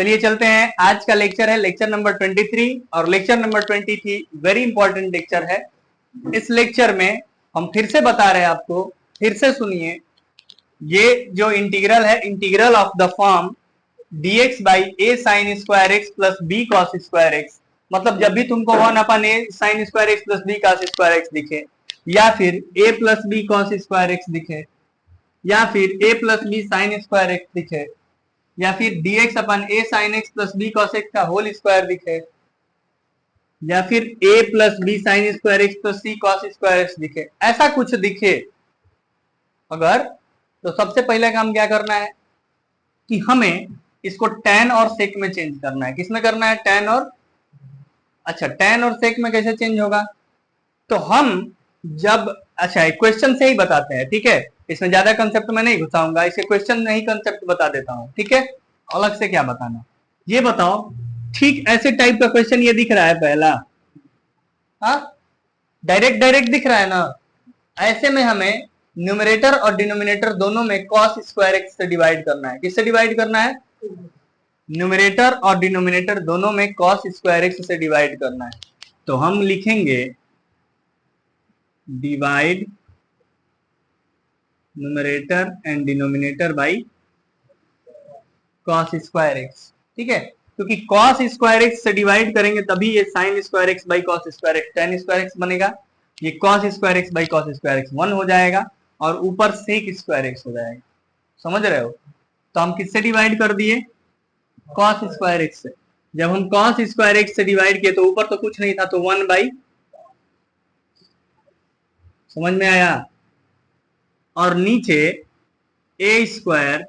चलिए चलते हैं। आज का लेक्चर है लेक्चर नंबर 23 और lecture number 23 very important lecture है। इस लेक्चर में हम फिर से बता रहे हैं आपको, फिर से सुनिए। ये जो इंटीग्रल है, integral of the form dx by a sin square x plus b cos square x, मतलब जब भी तुमको 1/a sin square x plus b cos square x दिखे, या फिर a plus b cos square x दिखे, या फिर a plus b sin square x दिखे, या फिर dx upon a sin x plus b cos x का होल स्क्वायर दिखे, या फिर a plus b sin square x plus c cos square x दिखे, ऐसा कुछ दिखे अगर, तो सबसे पहले काम क्या करना है कि हमें इसको tan और sec में चेंज करना है। किसमें करना है? tan और, अच्छा tan और sec में कैसे चेंज होगा? तो हम जब, अच्छा एक क्वेश्चन से ही बताते हैं, ठीक है, इसमें ज्यादा कंसेप्ट में नहीं घुसाऊंगा, इसे क्वेश्चन में ही कंसेप्ट बता देता हूं, ठीक है। अलग से क्या बताना, ये बताओ। ठीक ऐसे टाइप का क्वेश्चन ये दिख रहा है पहला, हाँ डायरेक्ट डायरेक्ट दिख रहा है ना। ऐसे में हमें न्यूमरेटर और डिनोमिनेटर दोनों में cos स्क्वायर एक्स से डिवाइड करना है। किससे डिवाइड करना है? न्यूमरेटर और डिनोमिनेटर दोनों में cos स्क्वायर एक्स से डिवाइड करना है। तो हम लिखेंगे divide numerator and denominator by cos square x, ठीक है, क्योंकि cos स्क्वायर एक्स से डिवाइड करेंगे तभी ये sin square x by cos square x tan square x बनेगा। ये cos square x by cos square x 1 हो जाएगा और ऊपर sec स्क्वायर एक्स हो जाएगा। समझ रहे हो? तो हम किससे डिवाइड कर दिए? cos स्क्वायर एक्स से। जब हम cos स्क्वायर एक्स से डिवाइड किए तो ऊपर तो कुछ नहीं था, तो 1 बाई, समझ में आया, और नीचे a square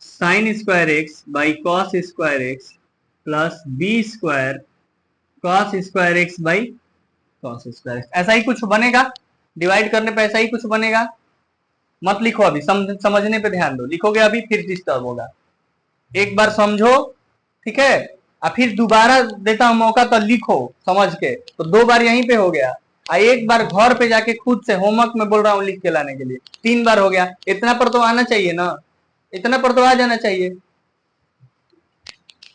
sine square x by cos square x plus B square cos square x by cos square x, ऐसा ही कुछ बनेगा। डिवाइड करने पे ऐसा ही कुछ बनेगा। मत लिखो अभी, समझने पे ध्यान दो। लिखोगे अभी फिर डिस्टर्ब होगा। एक बार समझो, ठीक है, और फिर दोबारा देता हूं मौका तो लिखो समझ के। तो 2 बार यहीं पे हो गया, एक बार घर पे जाके खुद से होमवर्क में बोल रहा हूँ लिख के लाने के लिए, 3 बार हो गया। इतना पर तो आना चाहिए ना, इतना पर तो आ जाना चाहिए।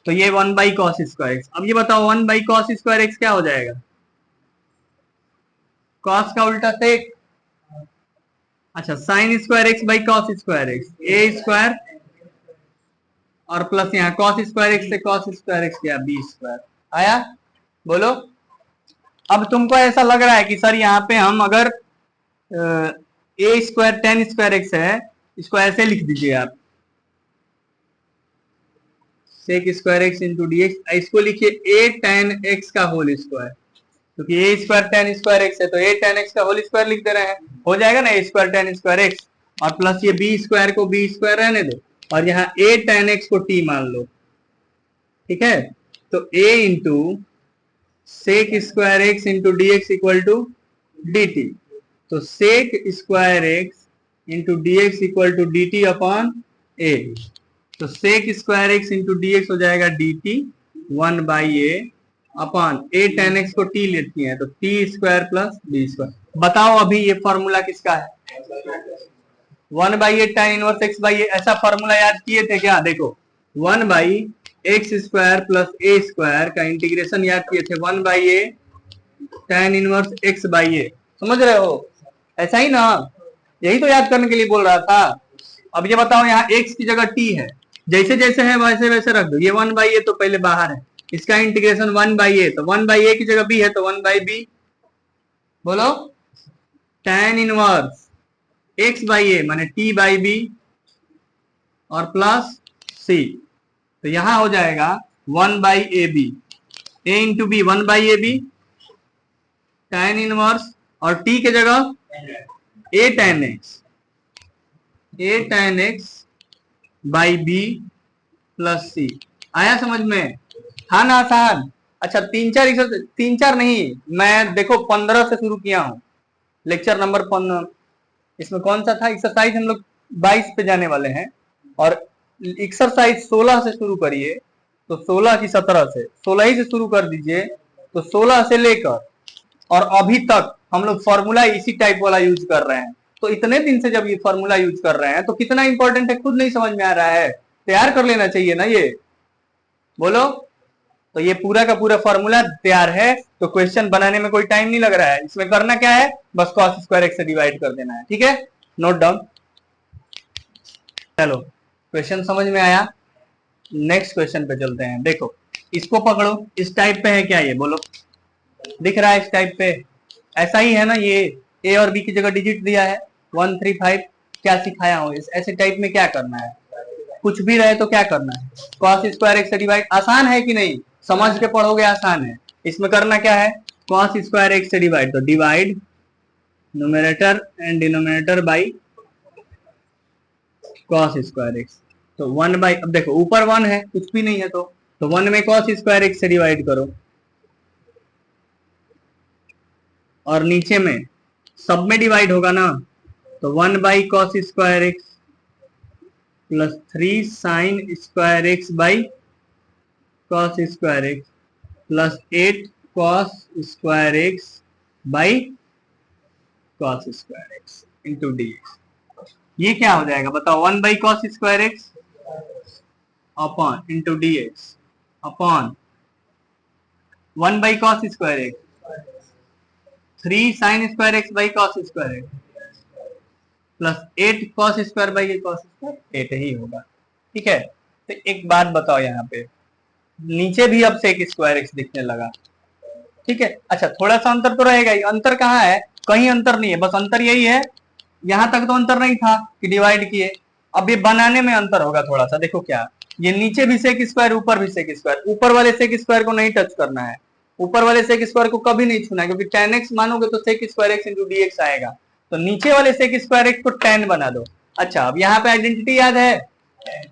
तो ये 1 बाई कॉस स्क्वायर एक्स। अब ये बताओ 1 बाई कॉस स्क्वायर एक्स क्या हो जाएगा? कॉस का उल्टा सेक, अच्छा sign square x by cos square x, A square और प्लस यहाँ कॉस स्क्वायर एक्स से कॉस स्क्वायर एक्स क्या, बी स्क्वायर आया। बोलो। अब तुमको ऐसा लग रहा है कि सर यहाँ पे हम अगर a square tan square x है, इसको ऐसे लिख दीजिए आप, sec square x into D x, इसको लिखिए ए tan एक्स का होल स्क्वायर, क्योंकि a square tan square x है तो ए tan एक्स का होल स्क्वायर लिख दे रहे हैं, हो जाएगा ना a square tan square x, और प्लस ये बी स्क्वायर को बी स्क्वायर रहने दो, और यहाँ ए tan एक्स को टी मान लो, ठीक है। तो A into sec square x into D x equal to D T, तो sec square x into D x equal to D T upon A, तो sec square x into D X हो जाएगा D T 1 by A upon A tan X को T लेती है तो T square plus B square. बताओ अभी ये फॉर्मूला किसका है? 1 by A tan inverse x by a, ऐसा फॉर्मूला याद किए थे क्या? देखो 1 by x square plus a square का इंटीग्रेशन याद किए थे 1 by A tan inverse x by a, समझ रहे हो? ऐसा ही ना, यही तो याद करने के लिए बोल रहा था। अब ये बताओ यहाँ x की जगह t है, जैसे जैसे है वैसे वैसे रख दो। ये 1 बाई ए तो पहले बाहर है, इसका इंटीग्रेशन 1 बाई ए, तो 1 बाई ए की जगह b है तो 1 बाई बी, बोलो tan inverse x by a माने t बाई बी और प्लस c, तो यहां हो जाएगा 1 by a b, a into b 1 by a b tan inverse और t के जगह a tan x by b plus c. आया समझ में? था ना आसान? अच्छा 3-4 नहीं, मैं देखो 15 से शुरू किया हूं, लेक्चर नंबर 15, इसमें कौन सा था एक्सरसाइज, हम लोग 22 पे जाने वाले हैं, और एक्सरसाइज 16 से शुरू करिए, तो 16 की 17 से 16 ही से शुरू कर दीजिए, तो 16 से लेकर और अभी तक हम लोग फॉर्मूला इसी टाइप वाला यूज कर रहे हैं। तो इतने दिन से जब ये फॉर्मूला यूज कर रहे हैं तो कितना इंपॉर्टेंट है खुद नहीं समझ में आ रहा है? तैयार कर लेना चाहिए ना ये। बोलो। तो ये पूरा का पूरा फॉर्मूला तैयार है, तो क्वेश्चन बनाने में कोई टाइम नहीं लग रहा है। इसमें करना क्या है, बस cos स्क्वायर x से डिवाइड कर देना है। ठीक है, नोट डाउन। चलो क्वेश्चन समझ में आया, नेक्स्ट क्वेश्चन पे चलते हैं। देखो इसको पकड़ो, इस टाइप पे है क्या ये, बोलो। दिख रहा है इस टाइप पे, ऐसा ही है ना। ये ए और बी की जगह डिजिट दिया है 1 3 5। क्या सिखाया हूँ, इस ऐसे टाइप में क्या करना है, कुछ भी रहे तो क्या करना है, cos स्क्वायर x से डिवाइड। आसान है कि नहीं, समझ के पढ़ोगे आसान है। इसमें करना क्या है, cos स्क्वायर x से डिवाइड, तो divide numerator and denominator by cos square x। तो 1 बाई, अब देखो ऊपर 1 है, कुछ भी नहीं है, तो 1 में cos स्क्वायर x से डिवाइड करो, और नीचे में सब में डिवाइड होगा ना, तो 1 by cos square x plus 3 sine square x by cos square x plus 8 cos square x by cos square x into dx। ये क्या हो जाएगा बताओ, 1 by cos square x upon into dx upon 1 by cos square x 3 sine square x by cos square x plus 8 cos square by cos square 8 ही होगा। ठीक है, तो एक बात बताओ, यहाँ पे नीचे भी अब sec स्क्वायर x दिखने लगा। ठीक है, अच्छा थोड़ा सा अंतर तो रहेगा ही। अंतर कहाँ है, कहीं अंतर नहीं है, बस अंतर यही है, यहां तक तो अंतर नहीं था कि डिवाइड किए, अब ये बनाने में अंतर होगा थोड़ा सा। देखो क्या, ये नीचे भी sec स्क्वायर, ऊपर भी sec स्क्वायर, ऊपर वाले sec स्क्वायर को नहीं टच करना है, ऊपर वाले sec स्क्वायर को कभी नहीं छूना है, क्योंकि tan x मानोगे तो sec square x into dx आएगा, तो नीचे वाले sec स्क्वायर x को tan बना दो। अच्छा अब यहाँ पे आइडेंटिटी याद है,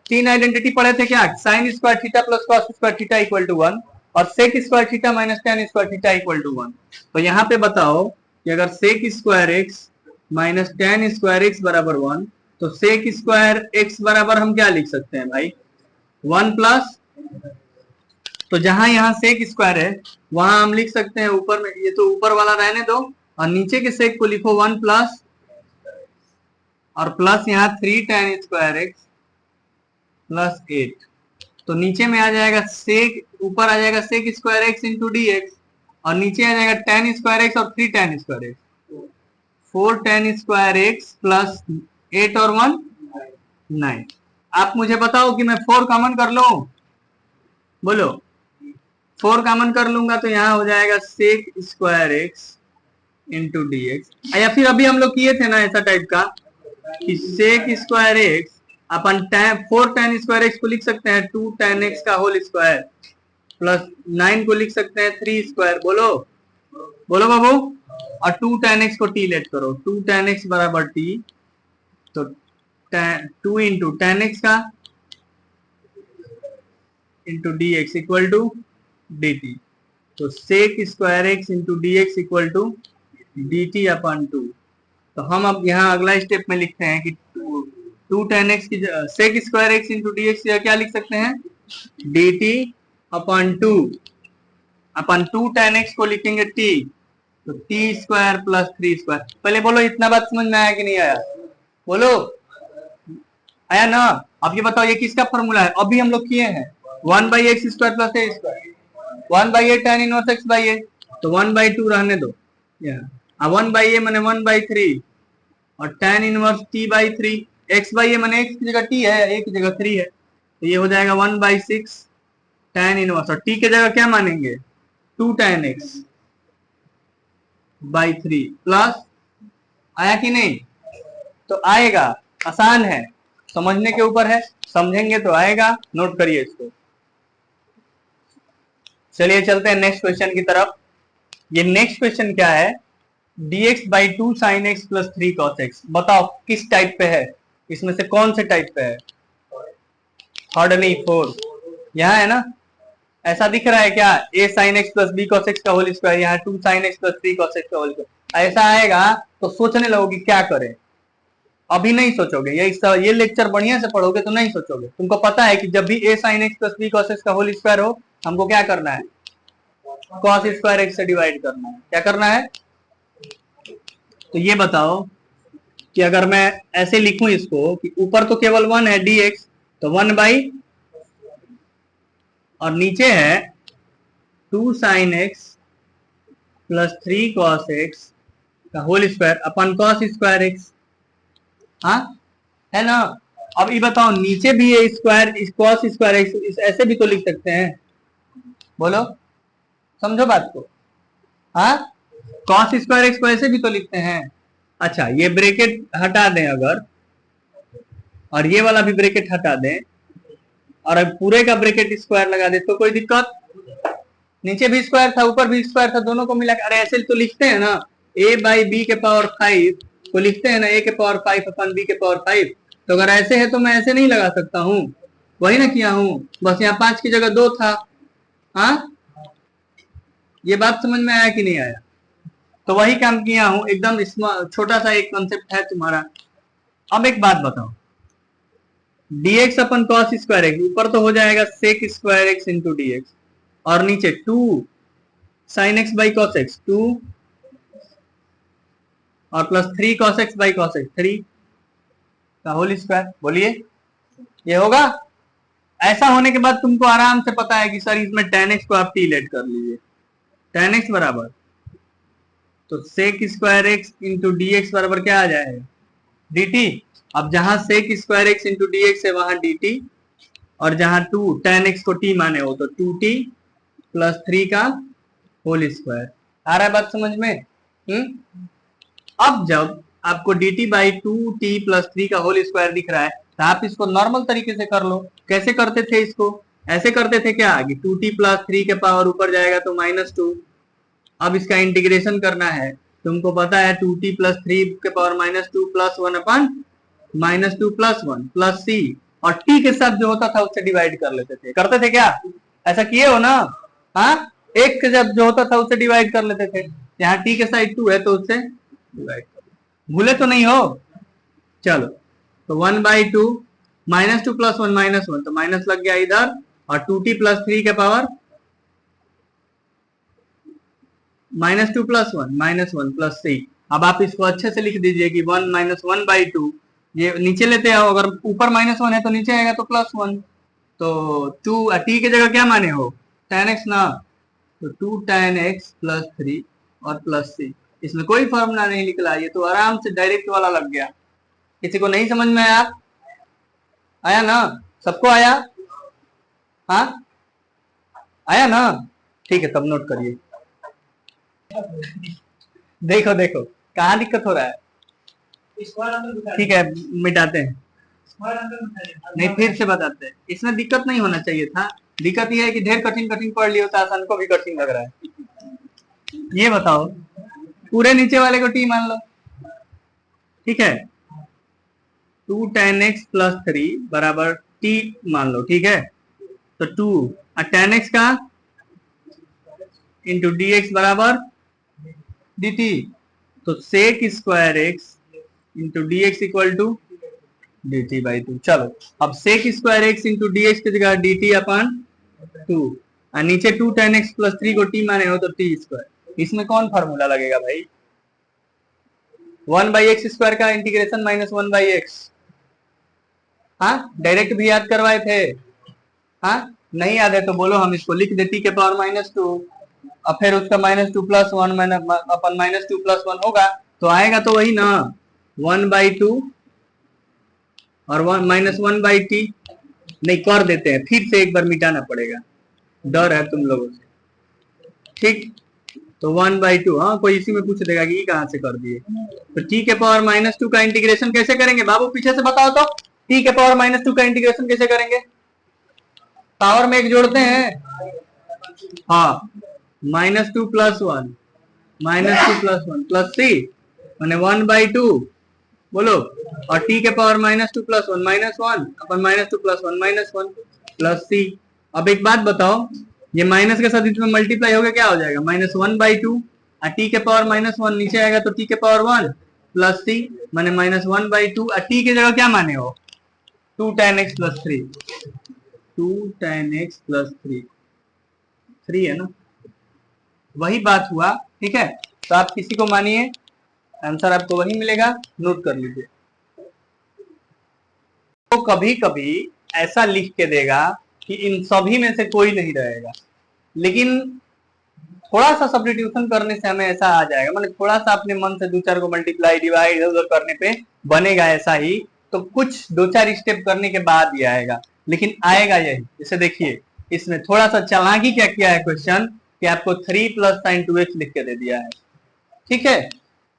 3 आइडेंटिटी पढ़े थे क्या, sine square theta plus cos square theta equal to 1 और sec square theta minus tan square theta equal to 1। तो यहाँ पे बताओ कि अगर sec square x minus tan square x बराबर 1, तो सेक स्क्वायर x बराबर हम क्या लिख सकते हैं भाई, 1 प्लस, तो जहां यहाँ सेक स्क्वायर है वहां हम लिख सकते हैं ऊपर में, ये तो ऊपर वाला रहने दो, और नीचे के सेक को लिखो 1 प्लस, और प्लस यहाँ 3 tan स्क्वायर x प्लस 8, तो नीचे में आ जाएगा सेक, ऊपर आ जाएगा sec square x into D x, और नीचे आ जाएगा tan स्क्वायर एक्स और 3 tan square x, 4 tan square x plus 8 और 1 9। आप मुझे बताओ कि मैं 4 कॉमन कर लूं, बोलो। 4 कॉमन कर लूंगा तो यहाँ हो जाएगा sec square x into D x, या फिर अभी हम लोग किए थे ना ऐसा टाइप का कि सेक square x upon 4 tan square x को लिख सकते हैं 2 tan x का होल स्क्वायर प्लस 9 को लिख सकते हैं 3 स्क्वायर, बोलो बोलो बाबू, और 2 tan x को t लेट करो, 2 tan x बराबर t, तो 2 इंटू tan x का into D x equal to D T, तो sec square x into D x equal to D T upon 2। तो हम अब यहाँ अगला स्टेप में लिखते हैं कि 2 tan x की sec square x into D x क्या लिख सकते हैं, d T upon 2 upon 2 tan x को लिखेंगे t, तो t स्क्वायर प्लस 3 स्क्वायर। पहले बोलो इतना बात समझ में आया कि नहीं आया, बोलो आया ना। अब ये बताओ ये किसका फॉर्मूला है, अभी हम लोग किए हैं 1 by x square plus a square, 1 by A tan inverse x by a, तो 1 बाई 2 रहने दो, 1 बाई ए मैंने 1 बाई 3 और tan inverse t by 3, x by a मैंने x की जगह t है, a की जगह 3 है, तो ये हो जाएगा 1 बाई 6 tan इनवर्स, और t की जगह क्या मानेंगे 2 tan x बाई 3 प्लस, आया कि नहीं, तो आएगा, आसान है, समझने के ऊपर है, समझेंगे तो आएगा, नोट करिए इसको। चलिए चलते हैं नेक्स्ट क्वेश्चन की तरफ। ये नेक्स्ट क्वेश्चन क्या है, dx by 2 sine x plus 3 cos x, बताओ किस टाइप पे है, इसमें से कौन से टाइप पे है, थर्ड नहीं फोर्थ, यहाँ है ना, ऐसा दिख रहा है क्या, a sine x plus b cos x का होल स्क्वायर, यहाँ 2 sine x plus 3 cos x का होल स्क्वायर, ऐसा आएगा तो सोचने लगोगे क्या करें, अभी नहीं सोचोगे, ये लेक्चर बढ़िया से पढ़ोगे तो नहीं सोचोगे, तुमको पता है कि जब भी a sine x plus b cos x का होल स्क्वायर हो, हमको क्या करना है, कॉस स्क्वायर एक्स से डिवाइड करना है, क्या करना है। तो ये बताओ कि अगर मैं ऐसे लिखूं इसको कि ऊपर तो केवल 1 है dx, तो 1 बाई, और नीचे है 2 sin x plus 3 cos x का whole square upon cos square x। हाँ है ना। अब ये बताओ नीचे भी ये स्क्वायर cos स्क्वायर x ऐसे भी तो लिख सकते हैं, बोलो समझो बात को। हाँ cos स्क्वायर x को ऐसे भी तो लिखते हैं। अच्छा ये ब्रैकेट हटा दें अगर, और ये वाला भी ब्रैकेट हटा दें, और अब पूरे का ब्रैकेट स्क्वायर लगा दे तो कोई दिक्कत। नीचे भी स्क्वायर था ऊपर भी स्क्वायर था, दोनों को मिला, अरे ऐसे तो लिखते हैं ना, a बाई बी के पावर 5 को लिखते हैं ना a के पावर 5 अपन b के पावर 5। तो अगर ऐसे है तो मैं ऐसे नहीं लगा सकता हूँ, वही ना किया हूँ, बस यहाँ 5 की जगह 2 था। हाँ ये बात समझ में आया कि नहीं आया? तो वही काम किया हूँ, एकदम छोटा सा एक कॉन्सेप्ट है तुम्हारा। अब एक बात बताओ, dx अपन cos स्क्वायर एक्स, ऊपर तो हो जाएगा sec square x into D x, और नीचे 2 sin x by cos x 2, और plus 3 cos x by cos x 3 का होल स्क्वायर। बोलिए ये होगा? ऐसा होने के बाद तुमको आराम से पता है कि सर इसमें tan x को आप t लेट कर लीजिए, tan x बराबर तो sec square x into D x बराबर क्या आ जाएगा, dt। अब जहां sec square x into D x है वहां dt, और जहां 2 tan x को t माने हो तो 2t प्लस 3 का होल स्क्वायर। आ रहा है बात समझ में? अब जब आपको dt बाई 2t प्लस 3 का होल स्क्वायर दिख रहा है तो आप इसको नॉर्मल तरीके से कर लो। कैसे करते थे इसको? ऐसे करते थे क्या कि 2t प्लस 3 के पावर ऊपर जाएगा तो -2। अब इसका इंटीग्रेशन करना है, तुमको पता है 2t प्लस 3 के पावर -2 प्लस 1 अपन -2 प्लस 1 प्लस c, और t के साथ जो होता था उससे डिवाइड कर लेते थे। करते थे क्या? ऐसा किए हो ना? हाँ एक के जब जो होता था उससे डिवाइड कर लेते थे। यहाँ t के साइड 2 है तो उससे डिवाइड कर, भूले तो नहीं हो? चलो तो 1/2 -2 प्लस 1 -1 तो माइनस लग गया इधर, और 2t प्लस 3 के पावर -2 प्लस 1 -1 प्लस 3। अब आप इसको अच्छे से लिख दीजिए कि 1 -1/2, ये नीचे लेते आओ, अगर ऊपर -1 है तो नीचे आएगा तो +1, तो 2 t की जगह क्या माने हो, tan x ना, तो 2 tan x प्लस 3 और प्लस c। इसमें कोई फॉर्मूला नहीं निकला, ये तो आराम से डायरेक्ट वाला लग गया। किसी को नहीं समझ में आया? आया ना? सबको आया? हाँ आया ना? ठीक है तब नोट करिए। देखो देखो कहाँ दिक्कत हो रहा है। ठीक है मिटाते हैं, नहीं फिर से बताते हैं। इसमें दिक्कत नहीं होना चाहिए था, दिक्कत यह है कि ढेर कठिन कठिन पढ़ लियो तो आसान को भी कठिन लग रहा है। ये बताओ पूरे नीचे वाले को t मान लो, ठीक है, 2 tan x प्लस 3 बराबर t मान लो, ठीक है, तो 2 tan x का इंटू डी एक्स बराबर dt, तो sec square x into D x equal to dt by 2। चलो अब sec square x into D x की जगह dt अपन 2, और नीचे 2 tan x प्लस 3 को t माने हो तो t स्क्वायर। इसमें कौन फार्मूला लगेगा भाई? 1/x स्क्वायर का इंटीग्रेशन -1/x। हाँ डायरेक्ट भी याद करवाए थे। हाँ नहीं याद है तो बोलो, हम इसको लिख दे t के पावर -2, और फिर उसका -2 प्लस 1 अपन -2 प्लस 1 होगा तो आएगा तो वही ना 1/2 और -1/t। नहीं कर देते हैं, फिर से एक बार मिटाना पड़ेगा, डर है तुम लोगों से। ठीक तो 1/2, हाँ कोई इसी में पूछ देगा कि ये कहाँ से कर दिए, तो t के पावर -2 का इंटीग्रेशन कैसे करेंगे बाबू? पीछे से बताओ तो, t के पावर -2 का इंटीग्रेशन कैसे करेंगे? पावर में एक जोड़ते हैं, हाँ -2 प्लस 1 -2 प्लस 1 प्लस c मैंने 1/2 बोलो, और t के पावर -2 प्लस 1 -1 अपन -2 प्लस 1 -1 प्लस c। अब एक बात बताओ, ये माइनस के साथ इसमें मल्टीप्लाई होगा क्या हो जाएगा, -1/2, और t के पावर -1 नीचे आएगा तो t के पावर 1 प्लस c मैंने -1/2, और t की जगह क्या माने हो, 2 tan x plus 3, 2 tan x plus 3 है ना, वही बात हुआ। ठीक है तो आप किसी को मानिए, आंसर आपको वही मिलेगा, नोट कर लीजिए। तो कभी कभी ऐसा लिख के देगा कि इन सभी में से कोई नहीं रहेगा, लेकिन थोड़ा सा सब्स्टिट्यूशन करने से हमें ऐसा आ जाएगा, मतलब थोड़ा सा अपने मन से 2-4 को मल्टीप्लाई डिवाइड इधर उधर करने पे बनेगा ऐसा ही, तो कुछ 2-4 स्टेप करने के बाद ही आएगा, लेकिन आएगा यही। जैसे देखिए इसमें थोड़ा सा चालाकी क्या किया है क्वेश्चन, कि आपको 3 प्लस साइन 2x लिख के दे दिया है। ठीक है,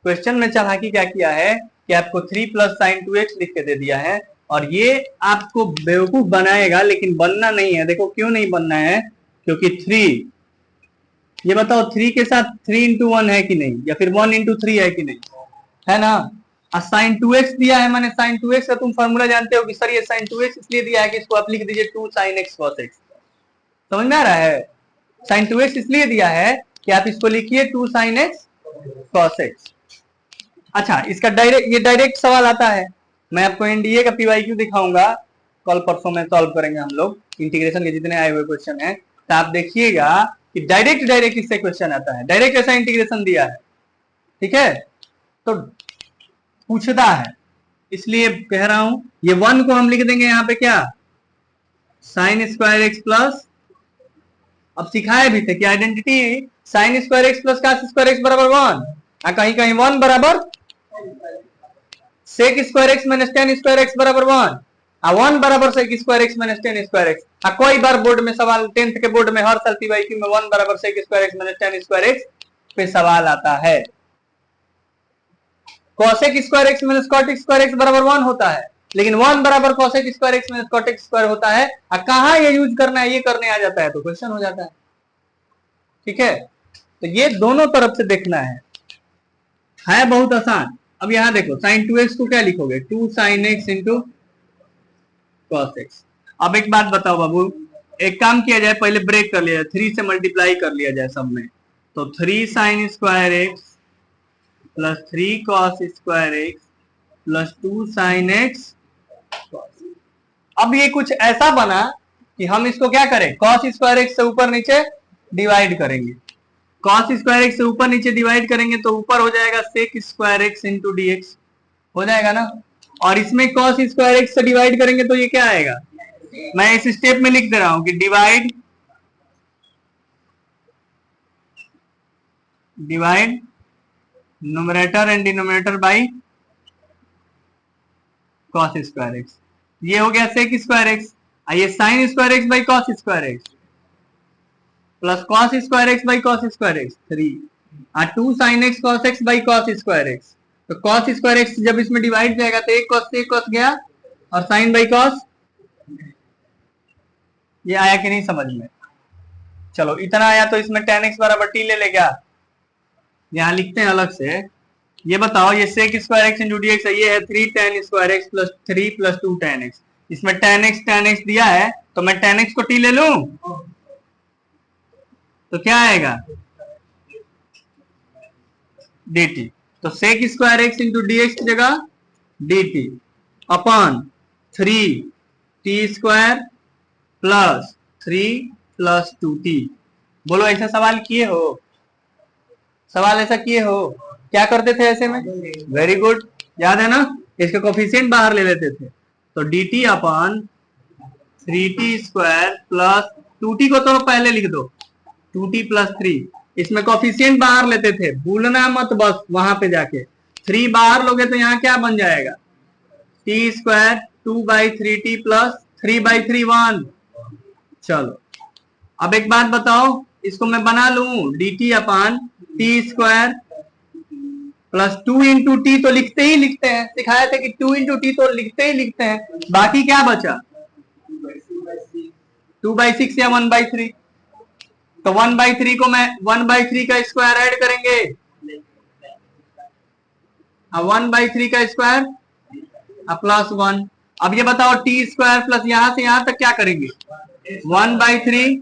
क्वेश्चन में चालाकी क्या किया है कि आपको 3 प्लस साइन 2x लिख के दे दिया है, और ये आपको बेवकूफ बनाएगा, लेकिन बनना नहीं है। देखो क्यों नहीं बनना है, क्योंकि 3, ये बताओ 3 के साथ 3 इंटू 1 है कि नहीं, या फिर 1 इंटू 3 है कि नहीं, है ना। और साइन 2x दिया है, माने साइन 2x का तुम फॉर्मूला जानते हो कि सर ये साइन 2x इसलिए दिया है कि इसको आप लिख दीजिए 2 साइन x cos x। समझ में आ रहा है, साइन 2x इसलिए दिया है कि आप इसको लिखिए 2 साइन x cos x। अच्छा, इसका डायरेक्ट सवाल आता है, मैं आपको एनडीए का पीवाईक्यू दिखाऊंगा, कल परसों में सॉल्व करेंगे हम लोग, इंटीग्रेशन के जितने आए हुए क्वेश्चन है, तो आप देखिएगा कि डायरेक्ट इससे क्वेश्चन आता है, डायरेक्ट ऐसा इंटीग्रेशन दिया है। ठीक है, तो पूछता है, इसलिए कह रहा हूं, ये 1 को हम लिख देंगे यहाँ पे क्या, साइन स्क्वायर एक्स प्लस, अब सिखाए भी थे कि identity sine square x plus cos square x बराबर 1, कहीं कहीं 1 बराबर sec square x minus tan square x बराबर 1, 1 बराबर sec square x minus tan square x. कोई बार बोर्ड में सवाल 10th के बोर्ड में हर साल पीवाईक्यू में 1 बराबर sec square x minus tan square x पे सवाल आता है। Cosec square x minus cot square x बराबर 1 होता है, लेकिन 1 बराबर cosec square x minus cot square होता है। कहां ये यूज करना है, ये करने आ जाता है तो क्वेश्चन हो जाता है। ठीक है, तो ये दोनों तरफ से देखना है बहुत आसान। अब यहां देखो साइन 2x को क्या लिखोगे, 2 sine x into cos x. अब एक बात बताओ बाबू, एक काम किया जाए, पहले ब्रेक कर लिया जाए, 3 से मल्टीप्लाई कर लिया जाए सब में, तो 3 sign square x plus 3 cos square x plus 2 sine x. अब ये कुछ ऐसा बना कि हम इसको क्या करें, कॉस स्क्वायर एक्स से ऊपर नीचे डिवाइड करेंगे, कॉस स्क्वायर एक्स से ऊपर नीचे डिवाइड करेंगे तो ऊपर हो जाएगा sec square x into dx, हो जाएगा ना। और इसमें कॉस स्क्वायर एक्स से डिवाइड करेंगे तो ये क्या आएगा, मैं इस स्टेप में लिख दे रहा हूं कि divide numerator and denominator by cos square x, ये हो गया सेक स्क्वायर एक्स, ये sign square x by cos square x plus cos square x by cos square x 3, 2 sine x cos x by cos square x. तो cos square x जब इसमें divide जाएगा तो एक कॉस से एक कॉस गया, और साइन बाई कॉस, ये आया कि नहीं समझ में। चलो इतना आया, तो इसमें tan x बराबर t ले क्या, यहां लिखते हैं अलग से। ये बताओ, ये sec square x into dx है, ये है 3 tan square x plus 3 plus 2 tan x। इसमें tan x दिया है, तो मैं tan x को t ले लूं तो क्या आएगा dt, तो sec square x into dx की जगह dt upon 3 t square plus 3 plus 2t। बोलो ऐसा सवाल किए हो, सवाल ऐसा किए हो, क्या करते थे ऐसे में, वेरी गुड, याद है ना, इसके कोफिशिएंट बाहर ले लेते थे, तो dt upon 3t square plus 2t को तो पहले लिख दो 2t प्लस 3, इसमें कोफिशिएंट बाहर लेते थे, भूलना मत बस, वहां पे जाके 3 बाहर लोगे तो यहाँ क्या बन जाएगा, t स्क्वायर 2/3t प्लस 3/3 1। चलो अब एक बात बताओ, इसको मैं बना लूं dt upon t square plus 2 into t, तो लिखते ही लिखते हैं, सिखाया था कि 2 इंटू टी तो लिखते ही लिखते हैं, बाकी क्या बचा 2/6 या 1/3, तो 1/3 को मैं 1/3 का स्क्वायर ऐड करेंगे, 1/3 का स्क्वायर प्लस 1। अब ये बताओ टी स्क्वायर प्लस यहां से यहां तक क्या करेंगे 1/3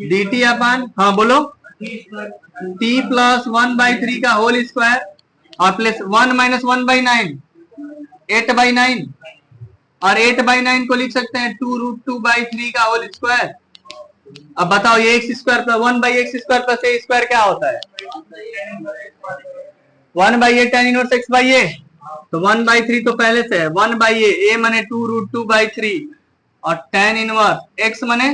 dt अपान, हाँ बोलो, t प्लस 1/3 का होल स्क्वायर और प्लस 1 माइनस 1/9 8/9, और 8/9 को लिख सकते हैं 2√2/3 का होल स्क्वायर। अब बताओ ये x square plus 1/x square plus a square क्या होता है 1/a tan इनवर्स x/a, तो 1/3 तो पहले से है, 1/a, a माने 2√2/3 और tan इनवर्स x माने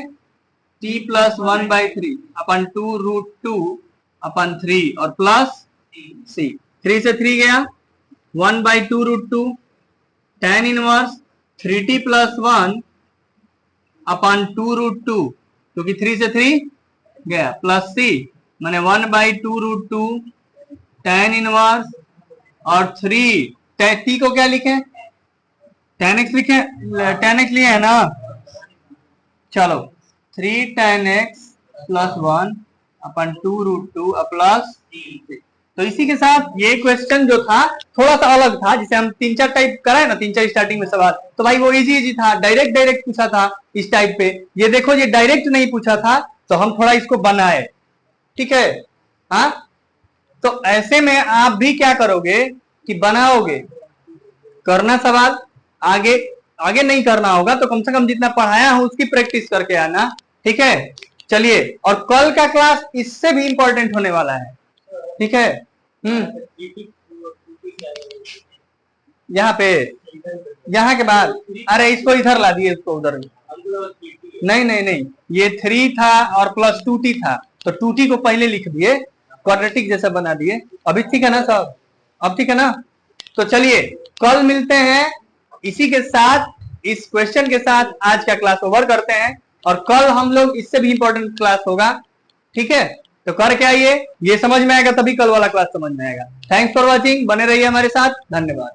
t प्लस 1/3 अपन 2√2/3 और प्लस c, 3 से 3 गया 1/2√2 tan इनवर्स 3t प्लस 1/2√2 क्योंकि 3 से 3 गया प्लस c माने 1/2√2 tan इनवर्स और 3 t को क्या लिखे tan x लिखे, tan x लिए है ना, चलो 3 tan x प्लस 1/2√2 प्लस, तो इसी के साथ ये क्वेश्चन जो था थोड़ा सा अलग था, जिसे हम 3-4 टाइप कराए ना, 3-4 स्टार्टिंग में सवाल, तो भाई वो इजी था, डायरेक्ट पूछा था इस टाइप पे। ये देखो ये डायरेक्ट नहीं पूछा था तो हम थोड़ा इसको बनाए, ठीक है। हाँ, तो ऐसे में आप भी क्या करोगे कि बनाओगे, करना सवाल, आगे आगे नहीं करना होगा तो कम से कम जितना पढ़ाया हूं उसकी प्रैक्टिस करके आना, ठीक है। चलिए, और कल का क्लास इससे भी इंपॉर्टेंट होने वाला है, ठीक है। यहाँ पे, यहाँ के बाद, अरे इसको इधर ला दिए, इसको उधर, नहीं नहीं नहीं, ये 3 था और प्लस 2t था, तो 2t को पहले लिख दिए, क्वाड्रेटिक जैसा बना दिए। अभी ठीक है ना सब, अब ठीक है ना। तो चलिए कल मिलते हैं इसी के साथ, इस क्वेश्चन के साथ आज का क्लास ओवर करते हैं, और कल हम लोग इससे भी इंपॉर्टेंट क्लास होगा, ठीक है। तो करके आइए, ये समझ में आएगा तभी कल वाला क्लास समझ में आएगा। थैंक्स फॉर वॉचिंग, बने रहिए हमारे साथ, धन्यवाद।